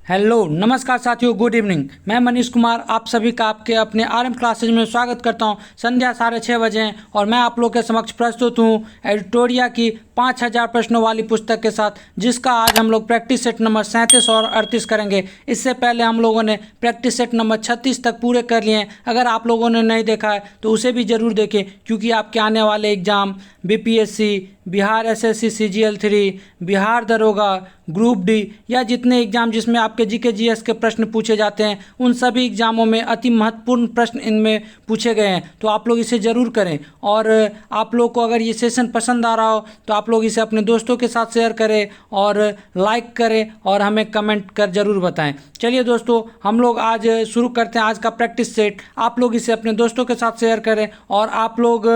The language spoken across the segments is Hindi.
हेलो नमस्कार साथियों, गुड इवनिंग। मैं मनीष कुमार आप सभी का आपके अपने आरएम क्लासेज में स्वागत करता हूं। संध्या 6:30 बजे हैं और मैं आप लोग के समक्ष प्रस्तुत हूं एडिटोरिया की 5000 प्रश्नों वाली पुस्तक के साथ, जिसका आज हम लोग प्रैक्टिस सेट नंबर 37 और 38 करेंगे। इससे पहले हम लोगों ने प्रैक्टिस सेट नंबर 36 तक पूरे कर लिए हैं। अगर आप लोगों ने नहीं देखा है तो उसे भी ज़रूर देखें, क्योंकि आपके आने वाले exam BPSC, Bihar SSC CGL 3, Bihar दरोगा, ग्रुप डी या जितने एग्जाम जिसमें आपके जीके जीएस के प्रश्न पूछे जाते हैं, उन सभी एग्जामों में अति महत्वपूर्ण प्रश्न इनमें पूछे गए हैं। तो आप लोग इसे ज़रूर करें। और आप लोग को अगर ये सेशन पसंद आ रहा हो तो आप लोग इसे अपने दोस्तों के साथ शेयर करें और लाइक करें और हमें कमेंट कर ज़रूर बताएं। चलिए दोस्तों, हम लोग आज शुरू करते हैं आज का प्रैक्टिस सेट। आप लोग इसे अपने दोस्तों के साथ शेयर करें और आप लोग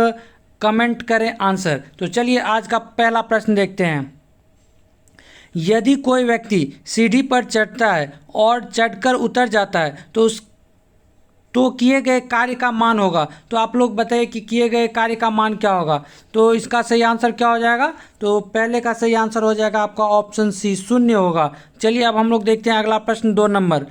कमेंट करें आंसर। तो चलिए आज का पहला प्रश्न देखते हैं। यदि कोई व्यक्ति सीढ़ी पर चढ़ता है और चढ़कर उतर जाता है तो किए गए कार्य का मान होगा। तो आप लोग बताइए कि किए गए कार्य का मान क्या होगा। तो इसका सही आंसर क्या हो जाएगा? तो पहले का सही आंसर हो जाएगा आपका ऑप्शन सी, 0 होगा। चलिए अब हम लोग देखते हैं अगला प्रश्न 2 नंबर।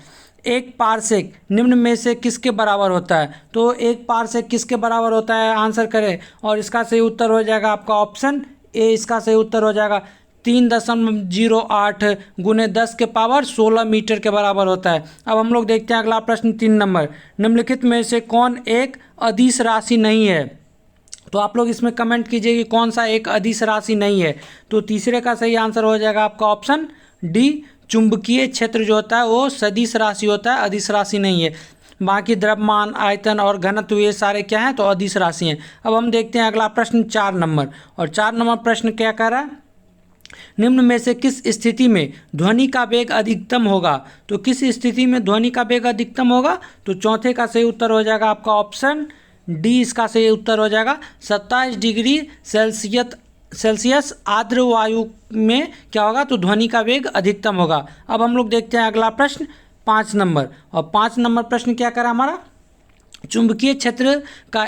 एक पारसेक निम्न में से किसके बराबर होता है? तो एक पारसेक किसके बराबर होता है, आंसर करें। और इसका सही उत्तर हो जाएगा आपका ऑप्शन ए। इसका सही उत्तर हो जाएगा 3.08 गुने 10 के पावर 16 मीटर के बराबर होता है। अब हम लोग देखते हैं अगला प्रश्न 3 नंबर। निम्नलिखित में से कौन एक अदिश राशि नहीं है? तो आप लोग इसमें कमेंट कीजिए कि कौन सा एक अदिश राशि नहीं है। तो तीसरे का सही आंसर हो जाएगा आपका ऑप्शन डी। चुंबकीय क्षेत्र जो होता है वो सदिश राशि होता है, अदिश राशि नहीं है। बाकी द्रव्यमान, आयतन और घनत्व ये सारे क्या हैं? तो अदिश राशि हैं। अब हम देखते हैं अगला प्रश्न 4 नंबर। और 4 नंबर प्रश्न क्या कह रहा है? निम्न में से किस स्थिति में ध्वनि का वेग अधिकतम होगा? तो किस स्थिति में ध्वनि का वेग अधिकतम होगा? तो चौथे का सही उत्तर हो जाएगा आपका ऑप्शन डी। इसका सही उत्तर हो जाएगा 27 डिग्री सेल्सियस आर्द्र वायु में क्या होगा? तो ध्वनि का वेग अधिकतम होगा। अब हम लोग देखते हैं अगला प्रश्न 5 नंबर। और 5 नंबर प्रश्न क्या करा हमारा? चुंबकीय क्षेत्र का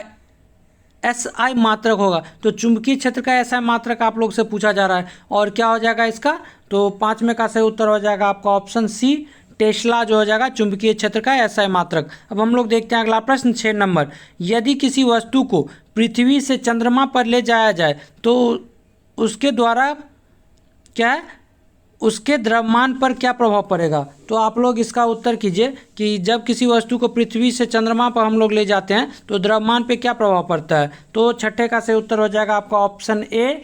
SI मात्रक होगा। तो चुंबकीय क्षेत्र का SI मात्रक आप लोग से पूछा जा रहा है और क्या हो जाएगा इसका? तो 5 में का सही उत्तर हो जाएगा आपका ऑप्शन सी, टेस्ला जो हो जाएगा चुंबकीय क्षेत्र का SI मात्रक। अब हम लोग देखते हैं अगला प्रश्न 6 नंबर। यदि किसी वस्तु को पृथ्वी से चंद्रमा पर ले जाया जाए तो उसके द्वारा क्या है, उसके द्रव्यमान पर क्या प्रभाव पड़ेगा? तो आप लोग इसका उत्तर कीजिए कि जब किसी वस्तु को पृथ्वी से चंद्रमा पर हम लोग ले जाते हैं तो द्रव्यमान पे क्या प्रभाव पड़ता है? तो छठे का सही उत्तर हो जाएगा आपका ऑप्शन ए,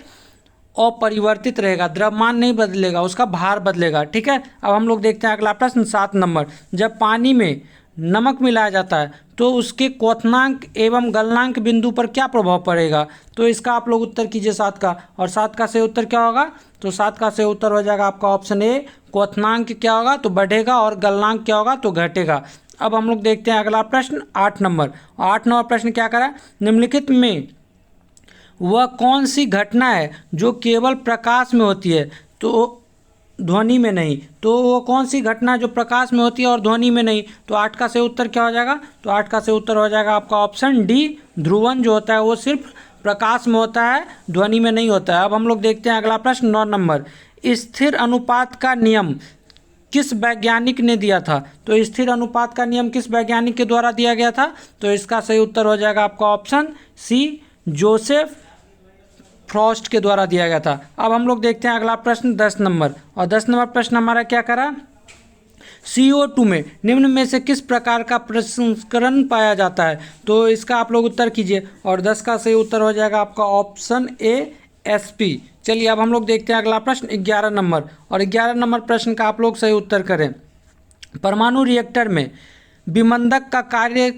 अपरिवर्तित रहेगा, द्रव्यमान नहीं बदलेगा, उसका भार बदलेगा। ठीक है। अब हम लोग देखते हैं अगला प्रश्न 7 नंबर। जब पानी में नमक मिलाया जाता है तो उसके क्वथनांक एवं गलनांक बिंदु पर क्या प्रभाव पड़ेगा? तो इसका आप लोग उत्तर कीजिए 7 का। और 7 का सही उत्तर क्या होगा? तो 7 का सही उत्तर हो जाएगा आपका ऑप्शन ए, क्वथनांक क्या होगा? तो बढ़ेगा और गलनांक क्या होगा? तो घटेगा। अब हम लोग देखते हैं अगला प्रश्न 8 नंबर। 8 नंबर प्रश्न क्या करा? निम्नलिखित में वह कौन सी घटना है जो केवल प्रकाश में होती है तो ध्वनि में नहीं? तो वो कौन सी घटना जो प्रकाश में होती है और ध्वनि में नहीं? तो 8 का सही उत्तर क्या हो जाएगा? तो 8 का सही उत्तर हो जाएगा आपका ऑप्शन डी, ध्रुवन जो होता है वो सिर्फ प्रकाश में होता है, ध्वनि में नहीं होता है। अब हम लोग देखते हैं अगला प्रश्न 9 नंबर। स्थिर अनुपात का नियम किस वैज्ञानिक ने दिया था? तो स्थिर अनुपात का नियम किस वैज्ञानिक के द्वारा दिया गया था? तो इसका सही उत्तर हो जाएगा आपका ऑप्शन सी, जोसेफ फ्रॉस्ट के द्वारा दिया गया था। अब हम लोग देखते हैं अगला प्रश्न 10 नंबर। और 10 नंबर प्रश्न हमारा क्या करा? CO2 में निम्न में से किस प्रकार का प्रसंस्करण पाया जाता है? तो इसका आप लोग उत्तर कीजिए। और 10 का सही उत्तर हो जाएगा आपका ऑप्शन ए, SP। चलिए अब हम लोग देखते हैं अगला प्रश्न 11 नंबर। और 11 नंबर प्रश्न का आप लोग सही उत्तर करें। परमाणु रिएक्टर में विमंदक का कार्य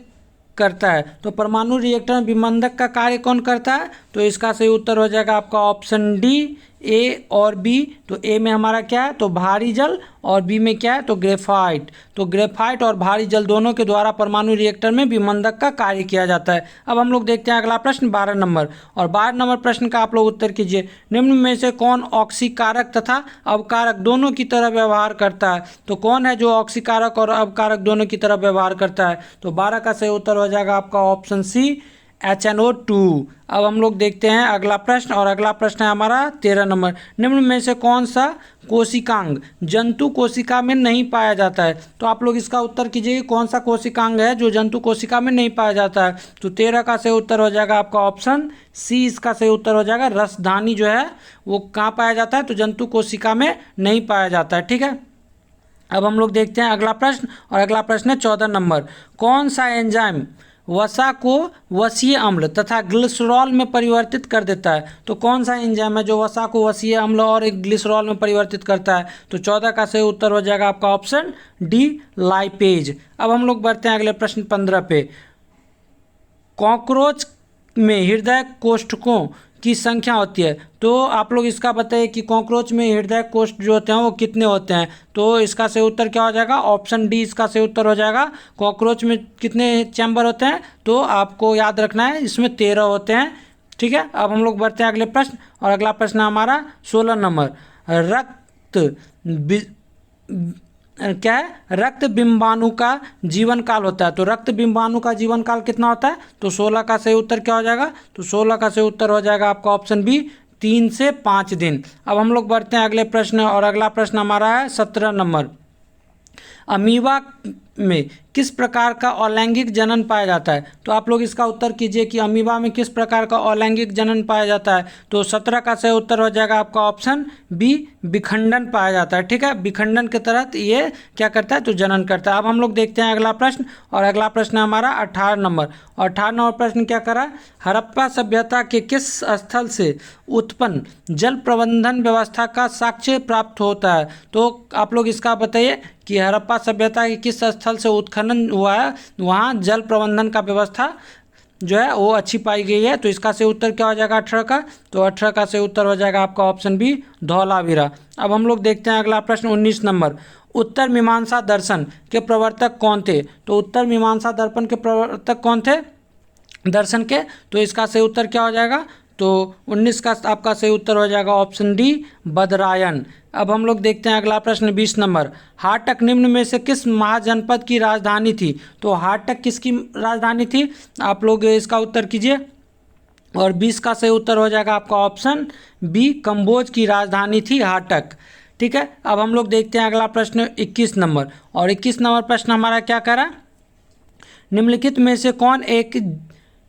करता है। तो परमाणु रिएक्टर में विमंदक का कार्य कौन करता है? तो इसका सही उत्तर हो जाएगा आपका ऑप्शन डी, ए और बी। तो ए में हमारा क्या है? तो भारी जल। और बी में क्या है? तो ग्रेफाइट। तो ग्रेफाइट और भारी जल दोनों के द्वारा परमाणु रिएक्टर में विमंदक का कार्य किया जाता है। अब हम लोग देखते हैं अगला प्रश्न 12 नंबर। और 12 नंबर प्रश्न का आप लोग उत्तर कीजिए। निम्न में से कौन ऑक्सीकारक तथा अवकारक दोनों की तरह व्यवहार करता है? तो कौन है जो ऑक्सीकारक और अवकारक दोनों की तरह व्यवहार करता है? तो 12 का सही उत्तर हो जाएगा आपका ऑप्शन सी, HNO2। अब हम लोग देखते हैं अगला प्रश्न, और अगला प्रश्न है हमारा 13 नंबर। निम्न में से कौन सा कोशिकांग जंतु कोशिका में नहीं पाया जाता है? तो आप लोग इसका उत्तर कीजिए, कौन सा कोशिकांग है जो जंतु कोशिका में नहीं पाया जाता है? तो 13 का सही उत्तर हो जाएगा आपका ऑप्शन सी, इसका सही उत्तर हो जाएगा रसधानी जो है वो कहाँ पाया जाता है? तो जंतु कोशिका में नहीं पाया जाता है। ठीक है, अब हम लोग देखते हैं अगला प्रश्न, और अगला प्रश्न है 14 नंबर। कौन सा एंजाइम वसा को वसीय अम्ल तथा ग्लिसरॉल में परिवर्तित कर देता है? तो कौन सा एंजाइम है जो वसा को वसीय अम्ल और एक ग्लिसरॉल में परिवर्तित करता है? तो 14 का सही उत्तर हो जाएगा आपका ऑप्शन डी, लाइपेज। अब हम लोग बढ़ते हैं अगले प्रश्न 15 पे। कॉकरोच में हृदय कोष्ठकों की संख्या होती है, तो आप लोग इसका बताइए कि कॉकरोच में हृदय कोष्ठ जो होते हैं वो कितने होते हैं? तो इसका सही उत्तर क्या हो जाएगा? ऑप्शन डी इसका सही उत्तर हो जाएगा। कॉकरोच में कितने चैम्बर होते हैं? तो आपको याद रखना है इसमें 13 होते हैं। ठीक है, अब हम लोग बढ़ते हैं अगले प्रश्न, और अगला प्रश्न हमारा 16 नंबर। क्या है? रक्त बिंबाणु का जीवन काल होता है, तो रक्त बिंबाणु का जीवन काल कितना होता है? तो 16 का सही उत्तर क्या हो जाएगा? तो 16 का सही उत्तर हो जाएगा आपका ऑप्शन बी, 3 से 5 दिन। अब हम लोग बढ़ते हैं अगले प्रश्न, और अगला प्रश्न हमारा है 17 नंबर। अमीबा में किस प्रकार का अलैंगिक जनन पाया जाता है? तो आप लोग इसका उत्तर कीजिए कि अमीबा में किस प्रकार का अलैंगिक जनन पाया जाता है? तो 17 का सही उत्तर हो जाएगा आपका ऑप्शन बी, विखंडन पाया जाता है। ठीक है, विखंडन के तहत ये क्या करता है? तो जनन करता है। अब हम लोग देखते हैं अगला प्रश्न, और अगला प्रश्न हमारा 18 नंबर। और 18 नंबर प्रश्न क्या करा? हड़प्पा सभ्यता के किस स्थल से उत्पन्न जल प्रबंधन व्यवस्था का साक्ष्य प्राप्त होता है? तो आप लोग इसका बताइए कि हड़प्पा सभ्यता के किस स्थल से उत्खनन हुआ है, वहाँ जल प्रबंधन का व्यवस्था जो है वो अच्छी पाई गई है? तो इसका सही उत्तर क्या हो जाएगा 18 का? तो 18 का सही उत्तर हो जाएगा आपका ऑप्शन बी, धौलावीरा। अब हम लोग देखते हैं अगला प्रश्न 19 नंबर। उत्तर मीमांसा दर्शन के प्रवर्तक कौन थे? तो उत्तर मीमांसा दर्पण के प्रवर्तक कौन थे दर्शन के? तो इसका सही उत्तर क्या हो जाएगा? तो 19 का आपका सही उत्तर हो जाएगा ऑप्शन डी, बदरायन। अब हम लोग देखते हैं अगला प्रश्न 20 नंबर। हाटक निम्न में से किस महाजनपद की राजधानी थी? तो हाटक किसकी राजधानी थी? आप लोग इसका उत्तर कीजिए, और 20 का सही उत्तर हो जाएगा आपका ऑप्शन बी, कंबोज की राजधानी थी हाटक। ठीक है, अब हम लोग देखते हैं अगला प्रश्न 21 नंबर, और 21 नंबर प्रश्न हमारा क्या करा? निम्नलिखित में से कौन एक,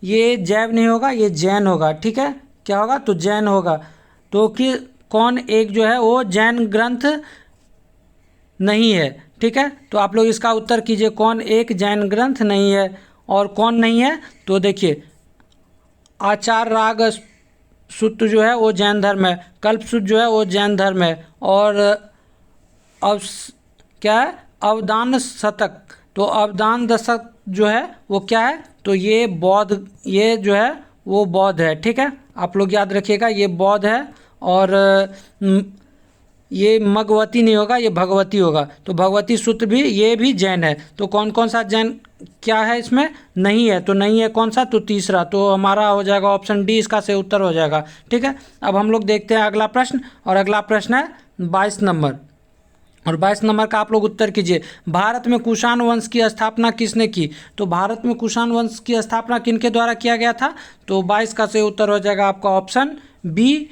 ये जैव नहीं होगा, ये जैन होगा। ठीक है, क्या होगा? तो जैन होगा। तो कि कौन एक जो है वो जैन ग्रंथ नहीं है? ठीक है, तो आप लोग इसका उत्तर कीजिए, कौन एक जैन ग्रंथ नहीं है? और कौन नहीं है? तो देखिए, आचार राग सूत्र जो है वो जैन धर्म है, कल्पसूत्र जो है वो जैन धर्म है, और अव क्या है? अवदान शतक, तो अवदान दशक जो है वो क्या है? तो ये बौद्ध, ये जो है वो बौद्ध है। ठीक है, आप लोग याद रखिएगा ये बौद्ध है, और ये मगवती नहीं होगा, ये भगवती होगा। तो भगवती सूत्र भी, ये भी जैन है। तो कौन कौन सा जैन क्या है इसमें? नहीं है। तो नहीं है कौन सा? तो तीसरा। तो हमारा हो जाएगा ऑप्शन डी, इसका सही उत्तर हो जाएगा। ठीक है, अब हम लोग देखते हैं अगला प्रश्न, और अगला प्रश्न है 22 नंबर, और 22 नंबर का आप लोग उत्तर कीजिए। भारत में कुषाण वंश की स्थापना किसने की? तो भारत में कुषाण वंश की स्थापना किनके द्वारा किया गया था? तो 22 का सही उत्तर हो जाएगा आपका ऑप्शन बी,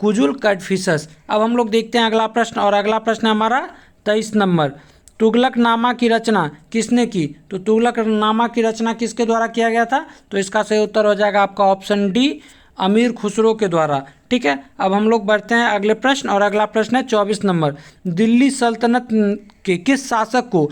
कुजुल कैडफिसस। अब हम लोग देखते हैं अगला प्रश्न, और अगला प्रश्न हमारा 23 नंबर। तुगलकनामा की रचना किसने की? तो तुगलकनामा की रचना किसके द्वारा किया गया था? तो इसका सही उत्तर हो जाएगा आपका ऑप्शन डी, अमीर खुसरो के द्वारा। ठीक है, अब हम लोग बढ़ते हैं अगले प्रश्न, और अगला प्रश्न है 24 नंबर। दिल्ली सल्तनत के किस शासक को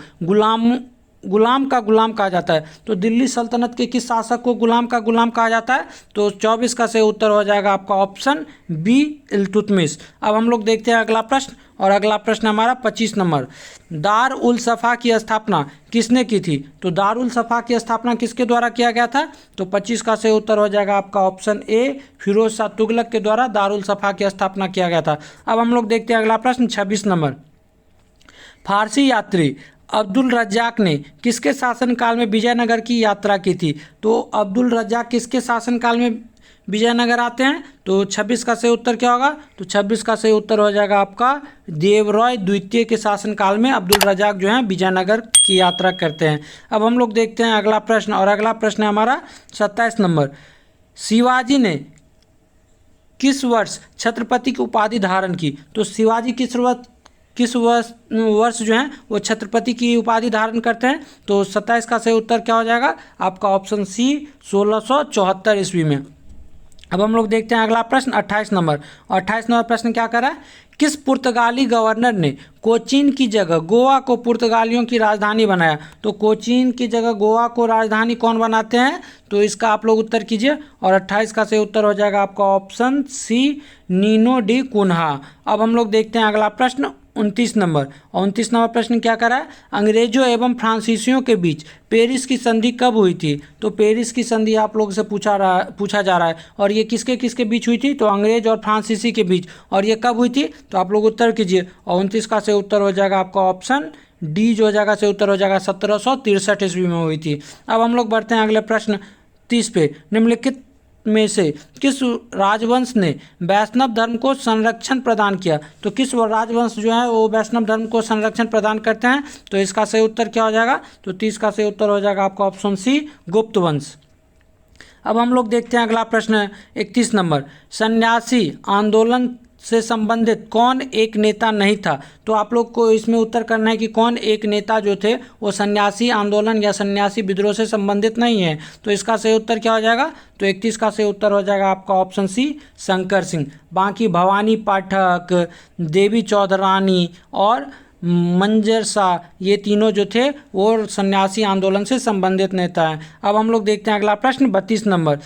गुलाम का गुलाम कहा जाता है? तो दिल्ली सल्तनत के किस शासक को गुलाम का गुलाम कहा जाता है? तो 24 का सही उत्तर हो जाएगा आपका ऑप्शन बी, इल्तुतमिश। अब हम लोग देखते हैं अगला प्रश्न, और अगला प्रश्न हमारा 25 नंबर। दार उल सफ़ा की स्थापना किसने की थी? तो दार उल सफ़ा की स्थापना किसके द्वारा किया गया था? तो 25 का सही उत्तर हो जाएगा आपका ऑप्शन ए, फिरोज शाह तुगलक के द्वारा दार उल सफ़ा की स्थापना किया गया था। अब हम लोग देखते हैं अगला प्रश्न 26 नंबर। फारसी यात्री अब्दुल रज्जाक ने किसके शासनकाल में विजयनगर की यात्रा की थी? तो अब्दुल रज्जाक किसके शासनकाल में विजयनगर आते हैं। तो 26 का सही उत्तर क्या होगा? तो 26 का सही उत्तर हो जाएगा आपका देवराय द्वितीय के शासनकाल में अब्दुल रजाक जो है विजयनगर की यात्रा करते हैं। अब हम लोग देखते हैं अगला प्रश्न, और अगला प्रश्न है हमारा 27 नंबर। शिवाजी ने किस वर्ष छत्रपति की उपाधि धारण की? तो शिवाजी किस वर्ष जो है वो छत्रपति की उपाधि धारण करते हैं? तो 27 का सही उत्तर क्या हो जाएगा आपका? ऑप्शन सी 1674 ईस्वी में। अब हम लोग देखते हैं अगला प्रश्न 28 नंबर। 28 नंबर प्रश्न क्या कर रहा है? किस पुर्तगाली गवर्नर ने कोचीन की जगह गोवा को पुर्तगालियों की राजधानी बनाया? तो कोचीन की जगह गोवा को राजधानी कौन बनाते हैं? तो इसका आप लोग उत्तर कीजिए, और 28 का सही उत्तर हो जाएगा आपका option C Nino da Cunha. अब हम लोग देखते हैं अगला प्रश्न 29 नंबर। और 29 नंबर प्रश्न क्या कर रहा है? अंग्रेजों एवं फ्रांसीसियों के बीच पेरिस की संधि कब हुई थी? तो पेरिस की संधि आप लोगों से पूछा जा रहा है, और ये किसके किसके बीच हुई थी? तो अंग्रेज और फ्रांसीसी के बीच। और ये कब हुई थी? तो आप लोग उत्तर कीजिए, और 29 का सही उत्तर हो जाएगा आपका ऑप्शन डी जो हो जाएगा सही उत्तर हो जाएगा 1763 ईस्वी में हुई थी। अब हम लोग बढ़ते हैं अगले प्रश्न 30 पे। निम्नलिखित में से किस राजवंश ने वैष्णव धर्म को संरक्षण प्रदान किया? तो किस राजवंश जो है वो वैष्णव धर्म को संरक्षण प्रदान करते हैं? तो इसका सही उत्तर क्या हो जाएगा? तो 30 का सही उत्तर हो जाएगा आपका ऑप्शन सी गुप्त वंश। अब हम लोग देखते हैं अगला प्रश्न 31 नंबर। सन्यासी आंदोलन से संबंधित कौन एक नेता नहीं था? तो आप लोग को इसमें उत्तर करना है कि कौन एक नेता जो थे वो सन्यासी आंदोलन या सन्यासी विद्रोह से संबंधित नहीं है। तो इसका सही उत्तर क्या हो जाएगा? तो 31 का सही उत्तर हो जाएगा आपका ऑप्शन सी शंकर सिंह। बाकी भवानी पाठक, देवी चौधरानी और मंजर शाह, ये तीनों जो थे वो सन्यासी आंदोलन से संबंधित नेता हैं। अब हम लोग देखते हैं अगला प्रश्न 32 नंबर।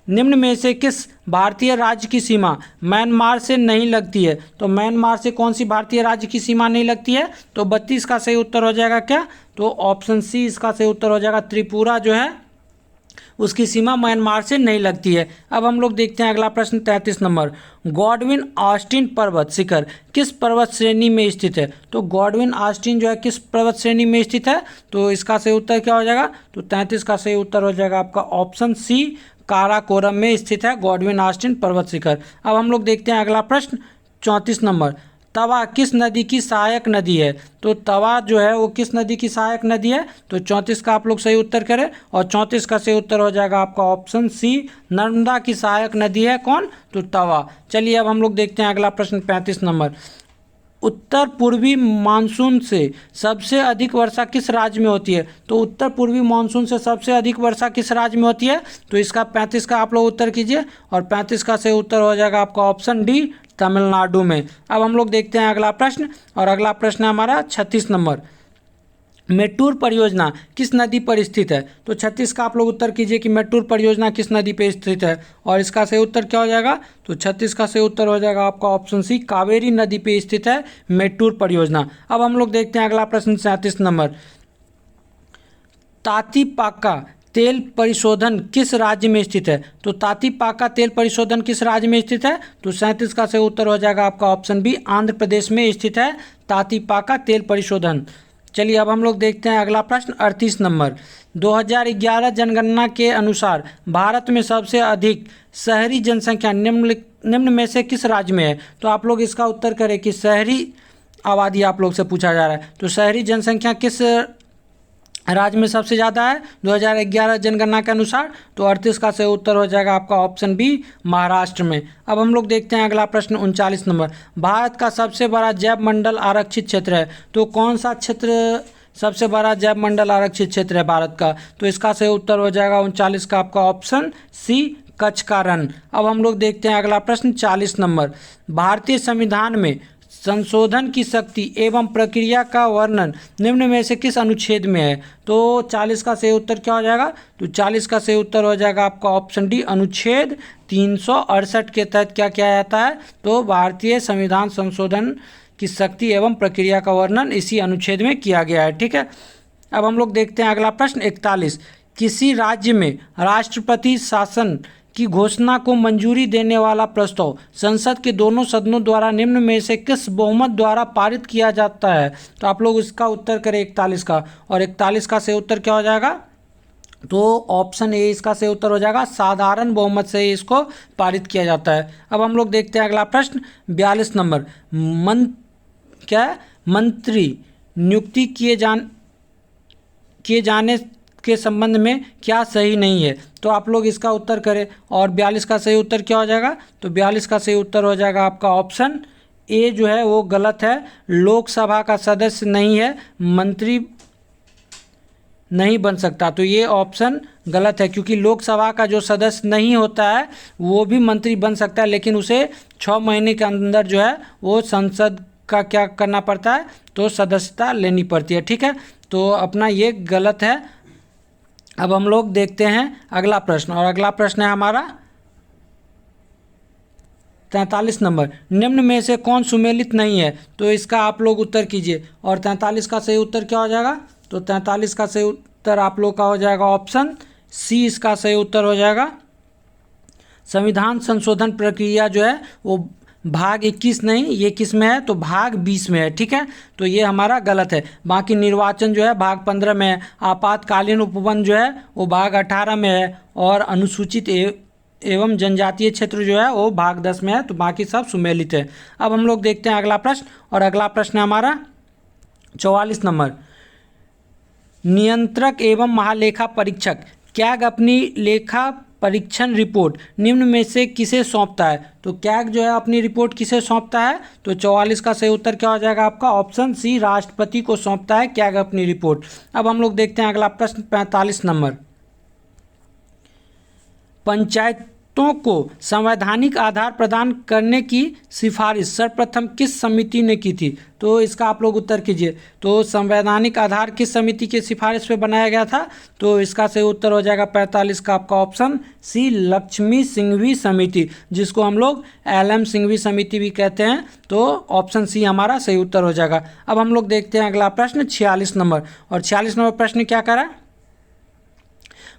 निम्न में से किस भारतीय राज्य की सीमा म्यांमार से नहीं लगती है? तो म्यांमार से कौन सी भारतीय राज्य की सीमा नहीं लगती है? तो 32 का सही उत्तर हो जाएगा क्या? तो ऑप्शन सी इसका सही उत्तर हो जाएगा त्रिपुरा जो है उसकी सीमा म्यांमार से नहीं लगती है। अब हम लोग देखते हैं अगला प्रश्न 33 नंबर। गॉडविन ऑस्टिन पर्वत शिखर किस पर्वत श्रेणी में स्थित है? तो गॉडविन ऑस्टिन जो है किस पर्वत श्रेणी में स्थित है? तो इसका सही उत्तर क्या हो जाएगा? तो 33 का सही उत्तर हो जाएगा आपका ऑप्शन सी काराकोरम में स्थित है गॉडविन ऑस्टिन पर्वत शिखर। अब हम लोग देखते हैं अगला प्रश्न 34 नंबर। तवा किस नदी की सहायक नदी है? तो तवा जो है वो किस नदी की सहायक नदी है? तो 34 का आप लोग सही उत्तर करें, और 34 का सही उत्तर हो जाएगा आपका ऑप्शन सी नर्मदा की सहायक नदी है कौन? तो तवा। चलिए अब हम लोग देखते हैं अगला प्रश्न 35 नंबर। उत्तर पूर्वी मानसून से सबसे अधिक वर्षा किस राज्य में होती है? तो उत्तर पूर्वी मानसून से सबसे अधिक वर्षा किस राज्य में होती है? तो इसका 35 का आप लोग उत्तर कीजिए, और 35 का सही उत्तर हो जाएगा आपका ऑप्शन डी तमिलनाडु में। अब हम लोग देखते हैं अगला प्रश्न, और अगला प्रश्न है हमारा 36 नंबर। मेट्टूर परियोजना किस नदी पर स्थित है? तो 36 का आप लोग उत्तर कीजिए कि मेट्टूर परियोजना किस नदी पर स्थित है, और इसका सही उत्तर क्या हो जाएगा? तो 36 का सही उत्तर हो जाएगा आपका ऑप्शन सी कावेरी नदी पे स्थित है मेट्टूर परियोजना। अब हम लोग देखते हैं अगला प्रश्न 37 नंबर। तातीपाका तेल परिशोधन किस राज्य में स्थित है? तो तातीपाका तेल परिशोधन किस राज्य में स्थित है? तो 37 का सही उत्तर हो जाएगा आपका ऑप्शन बी आंध्र प्रदेश में स्थित है तातीपाका तेल परिशोधन। चलिए अब हम लोग देखते हैं अगला प्रश्न 38 नंबर। 2011 जनगणना के अनुसार भारत में सबसे अधिक शहरी जनसंख्या निम्न में से किस राज्य में है? तो आप लोग इसका उत्तर करें कि शहरी आबादी आप लोग से पूछा जा रहा है, तो शहरी जनसंख्या किस राज्य में सबसे ज़्यादा है 2011 जनगणना के अनुसार? तो 38 का सही उत्तर हो जाएगा आपका ऑप्शन बी महाराष्ट्र में। अब हम लोग देखते हैं अगला प्रश्न 39 नंबर। भारत का सबसे बड़ा जैव मंडल आरक्षित क्षेत्र है, तो कौन सा क्षेत्र सबसे बड़ा जैव मंडल आरक्षित क्षेत्र है भारत का? तो इसका सही उत्तर हो जाएगा 39 का आपका ऑप्शन सी कच्छ का रण। अब हम लोग देखते हैं अगला प्रश्न 40 नंबर। भारतीय संविधान में संशोधन की शक्ति एवं प्रक्रिया का वर्णन निम्न में से किस अनुच्छेद में है? तो 40 का सही उत्तर क्या हो जाएगा? तो 40 का सही उत्तर हो जाएगा आपका ऑप्शन डी अनुच्छेद 368 के तहत क्या किया जाता है? तो भारतीय संविधान संशोधन की शक्ति एवं प्रक्रिया का वर्णन इसी अनुच्छेद में किया गया है। ठीक है, अब हम लोग देखते हैं अगला प्रश्न 41। किसी राज्य में राष्ट्रपति शासन की घोषणा को मंजूरी देने वाला प्रस्ताव संसद के दोनों सदनों द्वारा निम्न में से किस बहुमत द्वारा पारित किया जाता है? तो आप लोग इसका उत्तर करें 41 का, और 41 का सही उत्तर क्या हो जाएगा? तो ऑप्शन ए इसका सही उत्तर हो जाएगा, साधारण बहुमत से इसको पारित किया जाता है। अब हम लोग देखते हैं अगला प्रश्न 42 नंबर। मंत्री नियुक्ति किए जाने के संबंध में क्या सही नहीं है? तो आप लोग इसका उत्तर करें। और 42 का सही उत्तर क्या हो जाएगा? तो 42 का सही उत्तर हो जाएगा आपका ऑप्शन ए जो है वो गलत है। लोकसभा का सदस्य नहीं है, मंत्री नहीं बन सकता। तो ये ऑप्शन गलत है, क्योंकि लोकसभा का जो सदस्य नहीं होता है वो भी मंत्री बन सकता है, लेकिन उसे 6 महीने के अंदर जो है वो संसद का क्या करना पड़ता है? तो सदस्यता लेनी पड़ती है। ठीक है, तो अपना ये गलत है। अब हम लोग देखते हैं अगला प्रश्न, और अगला प्रश्न है हमारा 43 नंबर। निम्न में से कौन सुमेलित नहीं है? तो इसका आप लोग उत्तर कीजिए। और 43 का सही उत्तर क्या हो जाएगा? तो 43 का सही उत्तर आप लोग का हो जाएगा ऑप्शन सी, इसका सही उत्तर हो जाएगा। संविधान संशोधन प्रक्रिया जो है वो भाग 21 नहीं, ये किस में है? तो भाग 20 में है। ठीक है, तो ये हमारा गलत है। बाकी निर्वाचन जो है भाग 15 में है, आपातकालीन उपबंध जो है वो भाग 18 में है, और अनुसूचित एवं जनजातीय क्षेत्र जो है वो भाग 10 में है। तो बाकी सब सुमेलित है। अब हम लोग देखते हैं अगला प्रश्न, और अगला प्रश्न है हमारा 44 नंबर। नियंत्रक एवं महालेखा परीक्षक कैग अपनी लेखा परीक्षण रिपोर्ट निम्न में से किसे सौंपता है? तो कैग जो है अपनी रिपोर्ट किसे सौंपता है? तो 44 का सही उत्तर क्या हो जाएगा आपका? ऑप्शन सी, राष्ट्रपति को सौंपता है कैग अपनी रिपोर्ट। अब हम लोग देखते हैं अगला प्रश्न 45 नंबर। पंचायतों को संवैधानिक आधार प्रदान करने की सिफारिश सर्वप्रथम किस समिति ने की थी? तो इसका आप लोग उत्तर कीजिए। तो संवैधानिक आधार किस समिति की सिफारिश पे बनाया गया था? तो इसका सही उत्तर हो जाएगा 45 का आपका ऑप्शन सी, लक्ष्मी सिंघवी समिति, जिसको हम लोग LM सिंघवी समिति भी कहते हैं। तो ऑप्शन सी हमारा सही उत्तर हो जाएगा। अब हम लोग देखते हैं अगला प्रश्न 46 नंबर, और 46 नंबर प्रश्न क्या करा?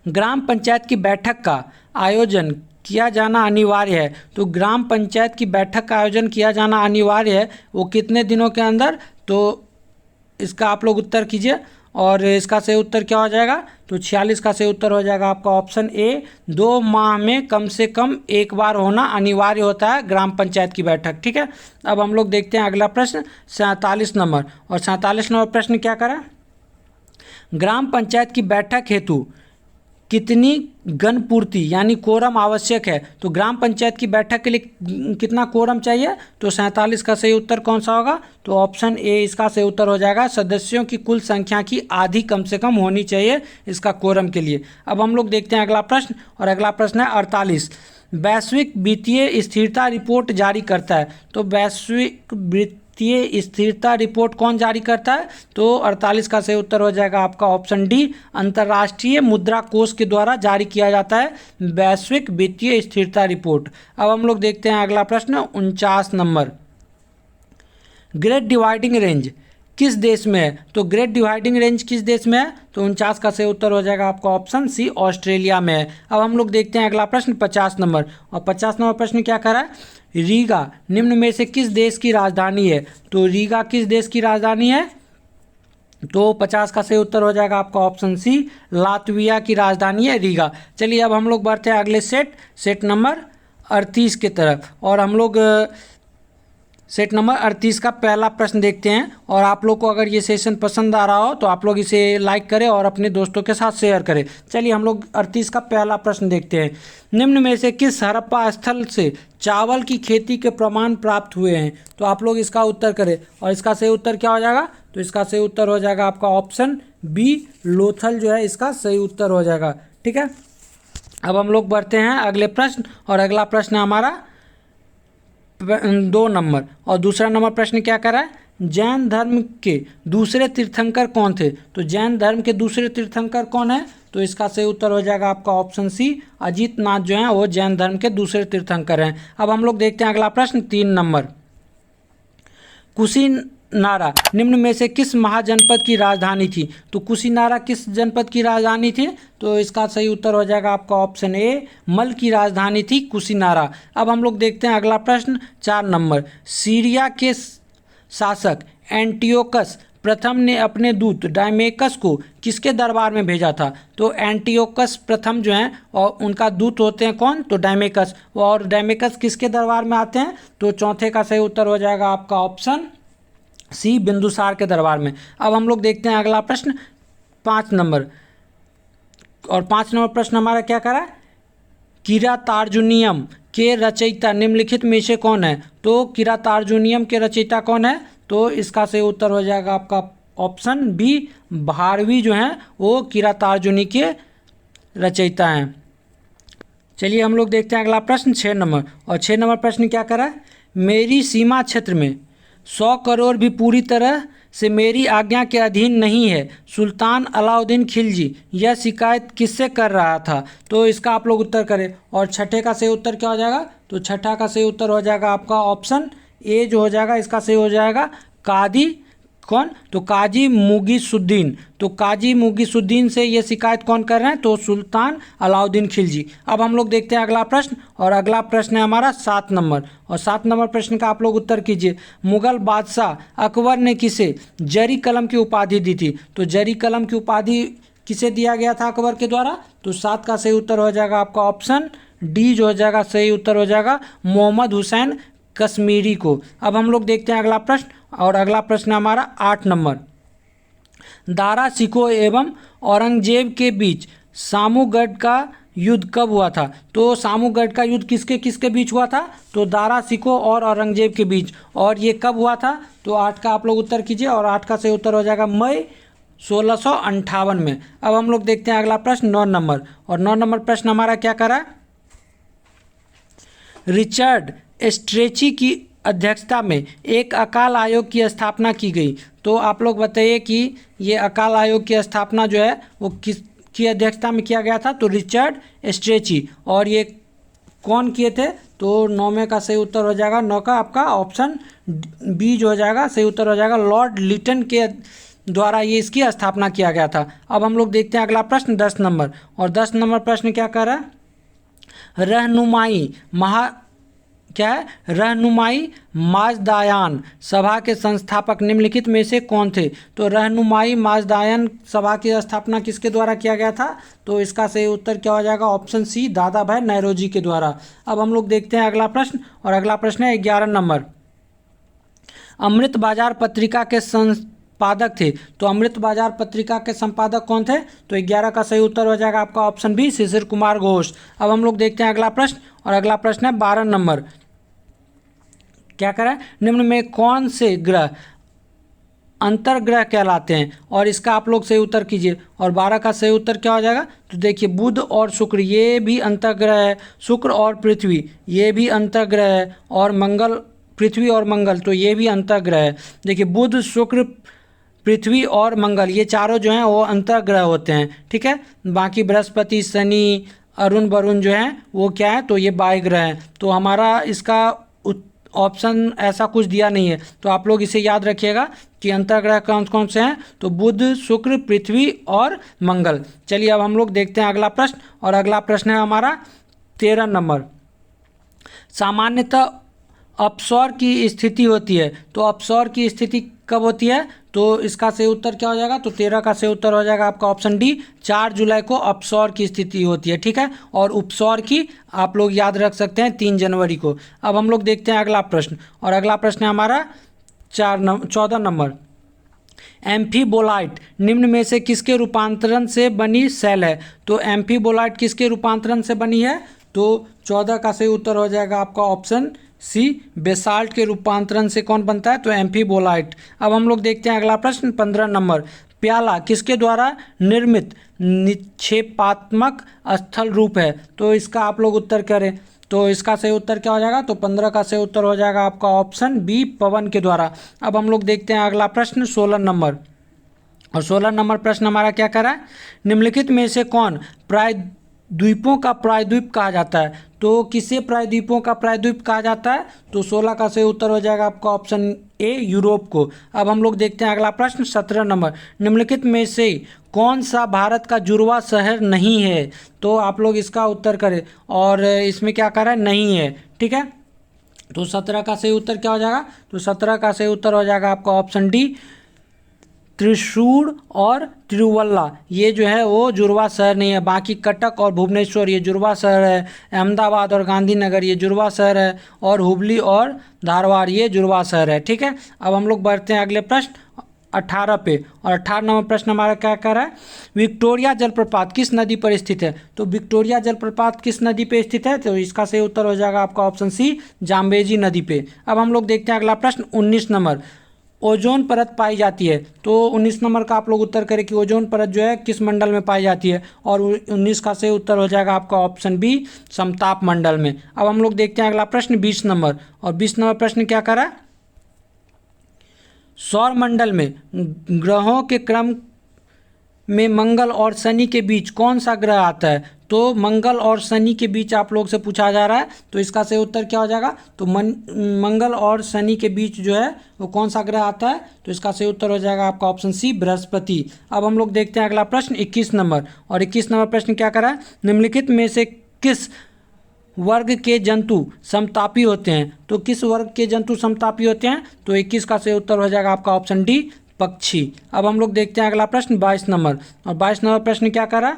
ग्राम पंचायत की बैठक का आयोजन किया जाना अनिवार्य है। तो ग्राम पंचायत की बैठक का आयोजन किया जाना अनिवार्य है, वो कितने दिनों के अंदर? तो इसका आप लोग उत्तर कीजिए। और इसका सही उत्तर क्या हो जाएगा? तो 46 का सही उत्तर हो जाएगा आपका ऑप्शन ए, 2 माह में कम से कम एक बार होना अनिवार्य होता है ग्राम पंचायत की बैठक। ठीक है, अब हम लोग देखते हैं अगला प्रश्न 47 नंबर, और 47 नंबर प्रश्न क्या करा? ग्राम पंचायत की बैठक हेतु कितनी गणपूर्ति यानी कोरम आवश्यक है? तो ग्राम पंचायत की बैठक के लिए कितना कोरम चाहिए? तो 47 का सही उत्तर कौन सा होगा? तो ऑप्शन ए इसका सही उत्तर हो जाएगा, सदस्यों की कुल संख्या की आधी कम से कम होनी चाहिए इसका कोरम के लिए। अब हम लोग देखते हैं अगला प्रश्न, और अगला प्रश्न है 48। वैश्विक वित्तीय स्थिरता रिपोर्ट जारी करता है। तो वैश्विक वित्तीय स्थिरता रिपोर्ट कौन जारी करता है? तो 48 का सही उत्तर हो जाएगा आपका ऑप्शन डी, अंतर्राष्ट्रीय मुद्रा कोष के द्वारा जारी किया जाता है वैश्विक वित्तीय स्थिरता रिपोर्ट। अब हम लोग देखते हैं अगला प्रश्न 49 नंबर। ग्रेट डिवाइडिंग रेंज किस देश में है? तो ग्रेट डिवाइडिंग रेंज किस देश में है? तो 49 का सही उत्तर हो जाएगा आपका ऑप्शन सी, ऑस्ट्रेलिया में है। अब हम लोग देखते हैं अगला प्रश्न 50 नंबर, और 50 नंबर प्रश्न क्या कर रहा है? रीगा निम्न में से किस देश की राजधानी है? तो रीगा किस देश की राजधानी है? तो 50 का सही उत्तर हो जाएगा आपका ऑप्शन सी, लातविया की राजधानी है रीगा। चलिए अब हम लोग बढ़ते हैं अगले सेट नंबर 38 की तरफ, और हम लोग सेट नंबर 38 का पहला प्रश्न देखते हैं। और आप लोग को अगर ये सेशन पसंद आ रहा हो तो आप लोग इसे लाइक करें और अपने दोस्तों के साथ शेयर करें। चलिए हम लोग 38 का पहला प्रश्न देखते हैं। निम्न में से किस हड़प्पा स्थल से चावल की खेती के प्रमाण प्राप्त हुए हैं? तो आप लोग इसका उत्तर करें, और इसका सही उत्तर क्या हो जाएगा? तो इसका सही उत्तर हो जाएगा आपका ऑप्शन बी, लोथल जो है इसका सही उत्तर हो जाएगा। ठीक है, अब हम लोग बढ़ते हैं अगले प्रश्न, और अगला प्रश्न है हमारा 2 नंबर, और दूसरा नंबर प्रश्न क्या कर रहा है? जैन धर्म के दूसरे तीर्थंकर कौन थे? तो जैन धर्म के दूसरे तीर्थंकर कौन है? तो इसका सही उत्तर हो जाएगा आपका ऑप्शन सी, अजित नाथ जो है वो जैन धर्म के दूसरे तीर्थंकर हैं। अब हम लोग देखते हैं अगला प्रश्न 3 नंबर। कुशीनारा निम्न में से किस महाजनपद की राजधानी थी? तो कुशीनारा किस जनपद की राजधानी थी? तो इसका सही उत्तर हो जाएगा आपका ऑप्शन ए, मल की राजधानी थी कुशीनारा। अब हम लोग देखते हैं अगला प्रश्न 4 नंबर। सीरिया के शासक एंटियोकस प्रथम ने अपने दूत डायमेकस को किसके दरबार में भेजा था? तो एंटियोकस प्रथम जो हैं और उनका दूत होते हैं कौन? तो डायमेकस। और डायमेकस किसके दरबार में आते हैं? तो चौथे का सही उत्तर हो जाएगा आपका ऑप्शन सी, बिंदुसार के दरबार में। अब हम लोग देखते हैं अगला प्रश्न 5 नंबर। और 5 नंबर प्रश्न हमारा क्या करा? किरातार्जुनीयम के रचयिता निम्नलिखित में से कौन है? तो किरातार्जुनीयम के रचयिता कौन है? तो इसका सही उत्तर हो जाएगा आपका ऑप्शन बी, भारवी जो हैं वो किरातार्जुनी के रचयिता हैं। चलिए हम लोग देखते हैं अगला प्रश्न 6 नंबर। और 6 नंबर प्रश्न क्या करा? मेरी सीमा क्षेत्र में 100 करोड़ भी पूरी तरह से मेरी आज्ञा के अधीन नहीं है। सुल्तान अलाउद्दीन खिलजी यह शिकायत किससे कर रहा था? तो इसका आप लोग उत्तर करें। और छठे का सही उत्तर क्या हो जाएगा? तो छठा का सही उत्तर हो जाएगा आपका ऑप्शन ए जो हो जाएगा, इसका सही हो जाएगा कादी कौन? तो काजी मुगीसुद्दीन। तो काजी मुगीसुद्दीन से ये शिकायत कौन कर रहे हैं? तो सुल्तान अलाउद्दीन खिलजी। अब हम लोग देखते हैं अगला प्रश्न। और अगला प्रश्न है हमारा 7 नंबर। और 7 नंबर प्रश्न का आप लोग उत्तर कीजिए। मुगल बादशाह अकबर ने किसे जरी कलम की उपाधि दी थी? तो जरी कलम की उपाधि किसे दिया गया था अकबर के द्वारा? तो 7 का सही उत्तर हो जाएगा आपका ऑप्शन डी जो हो जाएगा, सही उत्तर हो जाएगा मोहम्मद हुसैन कश्मीरी को। अब हम लोग देखते हैं अगला प्रश्न। और अगला प्रश्न हमारा 8 नंबर। दारा शिकोह एवं औरंगजेब के बीच सामूगढ़ का युद्ध कब हुआ था? तो सामूगढ़ का युद्ध किसके किसके बीच हुआ था? तो दारा शिकोह और औरंगजेब के बीच। और ये कब हुआ था? तो 8 का आप लोग उत्तर कीजिए। और 8 का सही उत्तर हो जाएगा मई 1658 में। अब हम लोग देखते हैं अगला प्रश्न 9 नंबर। और 9 नंबर प्रश्न हमारा क्या करा? रिचर्ड स्ट्रेची की अध्यक्षता में एक अकाल आयोग की स्थापना की गई। तो आप लोग बताइए कि ये अकाल आयोग की स्थापना जो है वो किस की अध्यक्षता में किया गया था? तो रिचर्ड स्ट्रेची। और ये कौन किए थे? तो 9 में का सही उत्तर हो जाएगा, 9 का आपका ऑप्शन बी जो हो जाएगा, सही उत्तर हो जाएगा लॉर्ड लिटन के द्वारा ये इसकी स्थापना किया गया था। अब हम लोग देखते हैं अगला प्रश्न 10 नंबर। और 10 नंबर प्रश्न क्या कर रहा है? रहनुमाई क्या है? रहनुमाई माजदायान सभा के संस्थापक निम्नलिखित में से कौन थे? तो रहनुमाई माजदायान सभा की स्थापना किसके द्वारा किया गया था? तो इसका सही उत्तर क्या हो जाएगा? ऑप्शन सी, दादा भाई नौरोजी के द्वारा। अब हम लोग देखते हैं अगला प्रश्न। और अगला प्रश्न है 11 नंबर। अमृत बाजार पत्रिका के संपादक थे। तो अमृत बाजार पत्रिका के संपादक कौन थे? तो 11 का सही उत्तर हो जाएगा आपका ऑप्शन बी, शिशिर कुमार घोष। अब हम लोग देखते हैं अगला प्रश्न। और अगला प्रश्न है 12 नंबर। क्या करें? निम्न में कौन से ग्रह अंतर्ग्रह कहलाते हैं? और इसका आप लोग सही उत्तर कीजिए। और 12 का सही उत्तर क्या हो जाएगा? तो देखिए बुध और शुक्र ये भी अंतर्ग्रह है, शुक्र और पृथ्वी ये भी अंतर्ग्रह है, और मंगल, पृथ्वी और मंगल तो ये भी अंतर्ग्रह है। देखिए बुध, शुक्र, पृथ्वी और मंगल ये चारों जो हैं वो अंतर्ग्रह होते हैं। ठीक है, बाकी बृहस्पति, शनि, अरुण, वरुण जो हैं वो क्या है? तो ये बाह्यग्रह हैं। तो हमारा इसका ऑप्शन ऐसा कुछ दिया नहीं है, तो आप लोग इसे याद रखिएगा कि अंतर्ग्रह कौन कौन से हैं? तो बुध, शुक्र, पृथ्वी और मंगल। चलिए अब हम लोग देखते हैं अगला प्रश्न। और अगला प्रश्न है हमारा 13 नंबर। सामान्यतः अपसौर की स्थिति होती है। तो अपसौर की स्थिति कब होती है? तो इसका सही उत्तर क्या हो जाएगा? तो 13 का सही उत्तर हो जाएगा आपका ऑप्शन डी, 4 जुलाई को अपसौर की स्थिति होती है। ठीक है, और उपसौर की आप लोग याद रख सकते हैं 3 जनवरी को। अब हम लोग देखते हैं अगला प्रश्न। और अगला प्रश्न है हमारा 14 नंबर। एम्फीबोलाइट निम्न में से किसके रूपांतरण से बनी सेल है? तो एम्फीबोलाइट किसके रूपांतरण से बनी है? तो 14 का सही उत्तर हो जाएगा आपका ऑप्शन सी, बेसाल्ट के रूपांतरण से कौन बनता है? तो एम्फीबोलाइट। अब हम लोग देखते हैं अगला प्रश्न 15 नंबर। प्याला किसके द्वारा निर्मित निक्षेपात्मक स्थल रूप है? तो इसका आप लोग उत्तर करें। तो इसका सही उत्तर क्या हो जाएगा? तो 15 का सही उत्तर हो जाएगा आपका ऑप्शन बी, पवन के द्वारा। अब हम लोग देखते हैं अगला प्रश्न 16 नंबर। और 16 नंबर प्रश्न हमारा क्या कर रहा है? निम्नलिखित में से कौन प्रायद्वीपों का प्रायद्वीप कहा जाता है? तो किसे प्रायद्वीपों का प्रायद्वीप कहा जाता है? तो 16 का सही उत्तर हो जाएगा आपका ऑप्शन ए, यूरोप को। अब हम लोग देखते हैं अगला प्रश्न 17 नंबर। निम्नलिखित में से कौन सा भारत का जुड़वा शहर नहीं है? तो आप लोग इसका उत्तर करें। और इसमें क्या कर रहा है? नहीं है। ठीक है, तो 17 का सही उत्तर क्या हो जाएगा? तो 17 का सही उत्तर हो जाएगा आपका ऑप्शन डी, त्रिशूर और तिरुवल्ला ये जो है वो जुड़वा शहर नहीं है। बाकी कटक और भुवनेश्वर ये जुड़वा शहर है। अहमदाबाद और गांधीनगर ये जुड़वा शहर है। और हुबली और धारवाड़ ये जुड़वा शहर है। ठीक है, अब हम लोग बढ़ते हैं अगले प्रश्न 18 पे। और 18 नंबर प्रश्न हमारा क्या कह रहा है, विक्टोरिया जलप्रपात किस नदी पर स्थित है। तो विक्टोरिया जलप्रपात किस नदी पे स्थित है, तो इसका सही उत्तर हो जाएगा आपका ऑप्शन सी, जाम्बेजी नदी पे। अब हम लोग देखते हैं अगला प्रश्न 19 नंबर, ओजोन परत पाई जाती है। तो 19 नंबर का आप लोग उत्तर करें कि ओजोन परत जो है किस मंडल में पाई जाती है। और 19 का सही उत्तर हो जाएगा आपका ऑप्शन बी, समताप मंडल में। अब हम लोग देखते हैं अगला प्रश्न 20 नंबर। और 20 नंबर प्रश्न क्या करा, सौर मंडल में ग्रहों के क्रम में मंगल और शनि के बीच कौन सा ग्रह आता है। तो मंगल और शनि के बीच आप लोग से पूछा जा रहा है, तो इसका सही उत्तर क्या हो जाएगा, तो मंगल और शनि के बीच जो है वो कौन सा ग्रह आता है, तो इसका सही उत्तर हो जाएगा आपका ऑप्शन सी, बृहस्पति। अब हम लोग देखते हैं अगला प्रश्न 21 नंबर। और 21 नंबर प्रश्न क्या करा है, निम्नलिखित में से किस वर्ग के जंतु समतापी होते हैं। तो किस वर्ग के जंतु समतापी होते हैं, तो 21 का सही उत्तर हो जाएगा आपका ऑप्शन डी, पक्षी। अब हम लोग देखते हैं अगला प्रश्न 22 नंबर। और 22 नंबर प्रश्न क्या कर रहा है,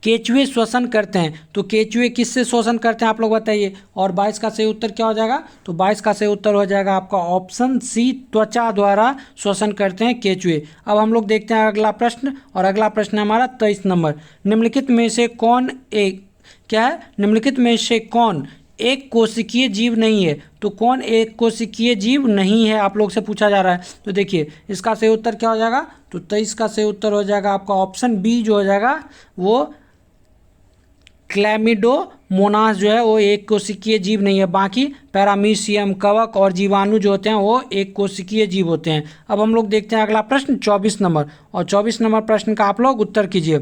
केचुए श्वसन करते हैं। तो केचुए किससे श्वसन करते हैं आप लोग बताइए। और 22 का सही उत्तर क्या हो जाएगा, तो 22 का सही उत्तर हो जाएगा आपका ऑप्शन सी, त्वचा द्वारा श्वसन करते हैं केचुए। अब हम लोग देखते हैं अगला प्रश्न। और अगला प्रश्न हमारा 23 नंबर, निम्नलिखित में से कौन एक क्या है, निम्नलिखित में से कौन एक कोशिकीय जीव नहीं है। तो कौन एक कोशिकीय जीव नहीं है आप लोग से पूछा जा रहा है। तो देखिए इसका सही उत्तर क्या हो जाएगा, तो 23 का सही उत्तर हो जाएगा आपका ऑप्शन बी जो हो जाएगा वो क्लैमिडोमोनास जो है वो एक कोशिकीय जीव नहीं है। बाकी पैरामीशियम, कवक और जीवाणु जो होते हैं वो एक कोशिकीय जीव होते हैं। अब हम लोग देखते हैं अगला प्रश्न 24 नंबर। और 24 नंबर प्रश्न का आप लोग उत्तर कीजिए,